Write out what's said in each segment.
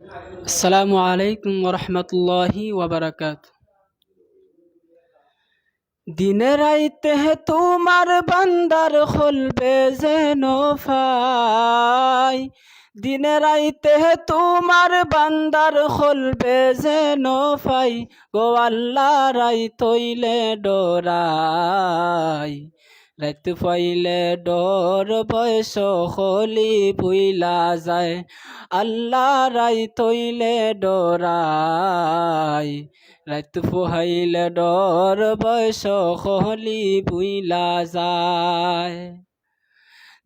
আসসালামু আলাইকুম ওরহমতুল্লাহি ওয়াবারাকাতুহু। দিনে রাইতে তোমার বান্দার খুলবে যেন ফাই, দিনে রাইতে তোমার বান্দার খুলবে যেন ফাই, গো আল্লাহ রাই তৈলে ডরাই। রাত পাইলে ডর বয়স হলি বুইলা যায়, আল্লাহ রাই তৈলে ডরাই। রাত পোহাইলে ডর বয়স হলি বুইলা যায়।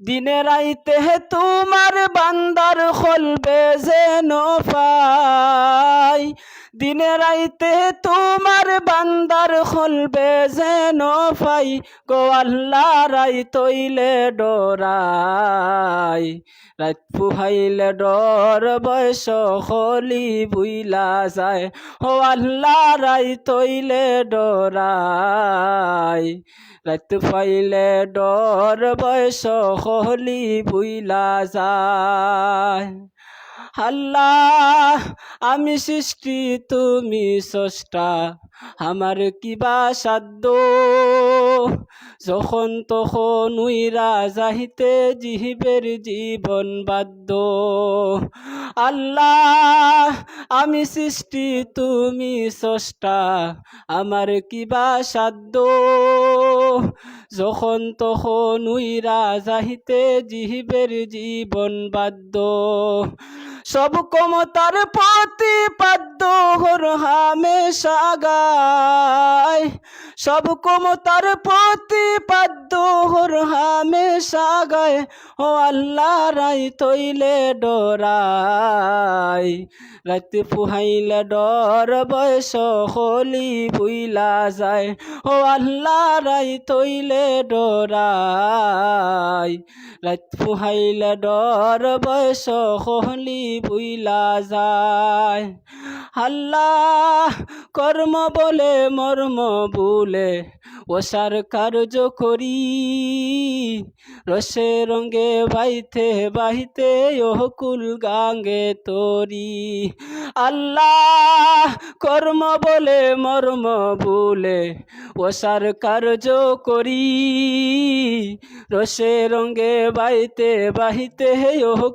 দিনে রাইতে তোমার বান্দার খুলবে যেন পাই, দিনে রাইতে তোমার বান্দার খুলবে যেন পাই, গো আল্লাহ রাই তৈলে ডরাই। রাত পুহাইলে ডর বয়স হলি বুইলা যায়, ও আল্লাহ রাই তৈলে ডরাই। রাত পাইলে ডর বয়স হলি বুইলা যায়। আল্লাহ আমি সৃষ্টি তুমি স্রষ্টা, আমার কিবা সাধ্য, যখন তখন উইরা যাহিতে জিহিবের জীবন বাধ্য। আল্লাহ আমি সৃষ্টি তুমি স্রষ্টা, আমার কিবা সাধ্য, যখন তখন উইরা যাহিতে জিহিবের জীবন বাধ্য। সব ক্ষমতার প্রতিপাদ্য হর হামেশা গায়, সব ক্ষমতার প্রতিপাদ্য হর হামেশা গায়, ও আল্লাহ রাই তৈলে ডরাই। রাত পুহাইলে ডর বয়স হলি বুইলা যায়, ও আল্লাহ রাই তৈলে ডরাই। রাত পুহাইলে ডর বয়স হলি বুইলা যায়। আল্লাহ কর্ম বলে মর্ম বলে ওসার কার্য করি, রসে রঙ্গে বাইতে বাহিতে কুল গাঙ্গে তরি। আল্লাহ কর্ম বলে মর্ম বলে ওসার কার্য করি, রসে রঙ্গে বাইতে বাহিতে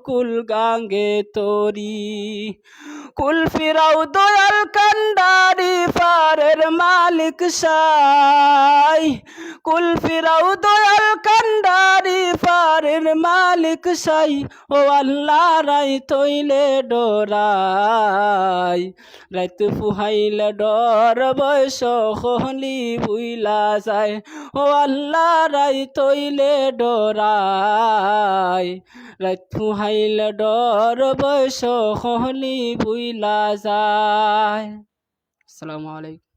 কুল গাঙ্গে তরি। কুল ফিরাও দয়াল কান্ডারি পারের মালিক সাই, কুল ফিরাও দয়াল কান্ডারি পারের মালিক সাই, ও আল্লাহ রাই তৈলে ডরাই। রাত পুহাইলে ডর বয়স হলি বুইলা যায়, ও আল্লাহ রাই তৈলে ডরাই। রাত পুহাইলে ডর বয়স হলি বুইলা যায়। আসসালামু আলাইকুম।